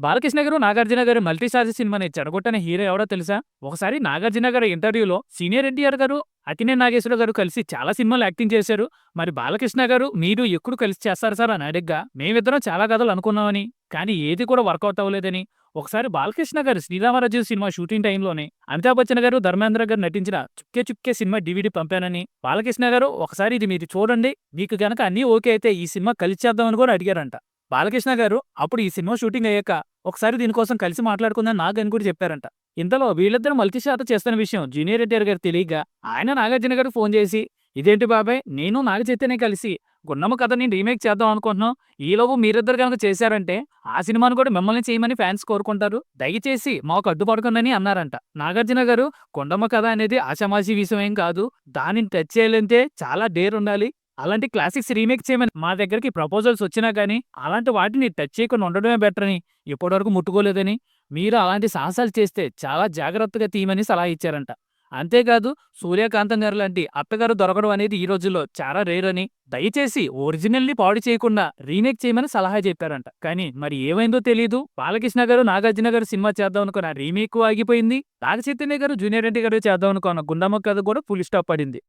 బాలకృష్ణ గారు, నాగార్జున గారు multi starrer సినిమాని చెడగొట్టిన హీరో ఎవరో తెలుసా? ఒకసారి నాగార్జున గారి ఇంటర్వ్యూలో సీనియర్ ఎన్టీఆర్ గారు, అక్కినేని నాగేశ్వరరావు గారు కలిసి చాలా సినిమాలు యాక్టింగ్ చేశారు. మరి బాలకృష్ణ గారు, మీరు ఎప్పుడు కలిసి చేస్తారు సార్ అని అడగ్గా, మేమిద్దరం చాలా కథలు అనుకున్నామని, కానీ ఏది కూడా వర్కౌట్ అవ్వలేదని, ఒకసారి బాలకృష్ణ గారు 'శ్రీరామరాజ్యం' సినిమా షూటింగ్ టైంలోనే అమితాబ్ బచ్చన్ గారు, ధర్మేంద్ర గారు నటించిన 'చుక్కే చుక్కే' సినిమా డీవీడీ పంపానని, బాలకృష్ణ గారు ఒకసారి ఇది మీరు చూడండి, మీకు గనక అన్నీ ఓకే అయితే ఈ సినిమా కలిసి చేద్దామని కూడా అడిగారంట. బాలకృష్ణ గారు అప్పుడు ఈ సినిమా షూటింగ్ అయ్యాక ఒకసారి దీనికోసం కలిసి మాట్లాడుకుందని నాగని కూడా చెప్పారంట. ఇంతలో వీళ్ళిద్దరూ మల్టీ స్టారర్ చేస్తున్న విషయం జూనియర్ ఎన్టీఆర్ గారు తెలియక ఆయన నాగార్జున గారికి ఫోన్ చేసి, ఇదేంటి బాబాయ్, నేను నాగ చైతన్య కలిసి గున్నమ్మ కథని రీమేక్ చేద్దాం అనుకుంటున్నాం. ఈలోపు మీరిద్దరు కనుక చేశారంటే ఆ సినిమాను కూడా మిమ్మల్ని చేయమని ఫ్యాన్స్ కోరుకుంటారు. దయచేసి మాకు అడ్డుపడకండి అన్నారంట. నాగార్జున గారు, గుండమ్మ కథ అనేది ఆషామాషీ విషయం ఏం కాదు. దానిని టచ్ చేయాలంటే చాలా డేర్ ఉండాలి. అలాంటి క్లాసిక్స్ రీమేక్ చేయమని మా దగ్గరికి ప్రపోజల్స్ వచ్చినా కానీ అలాంటి వాటిని టచ్ చేయకుండా ఉండడమే బెటర్ అని, ఇప్పటివరకు ముట్టుకోలేదని, మీరు అలాంటి సాహసాలు చేస్తే చాలా జాగ్రత్తగా తీయమని సలహా ఇచ్చారంట. అంతేకాదు, సూర్యకాంతం గారు లాంటి అత్తగారు దొరకడం అనేది ఈ రోజుల్లో చాలా రేర్ అని, దయచేసి ఒరిజినల్ని పాడు చేయకుండా రీమేక్ చేయమని సలహా చెప్పారంట. కానీ మరి ఏమైందో తెలియదు, బాలకృష్ణ గారు, నాగార్జున గారు సినిమా చేద్దాం అనుకున్న రీమేక్ ఆగిపోయింది. నాగ చైతన్య గారు, జూనియర్ ఎన్టీ గారు చేద్దాం అనుకున్న గుండమ్మ కథ కూడా ఫుల్ స్టాప్ పడింది.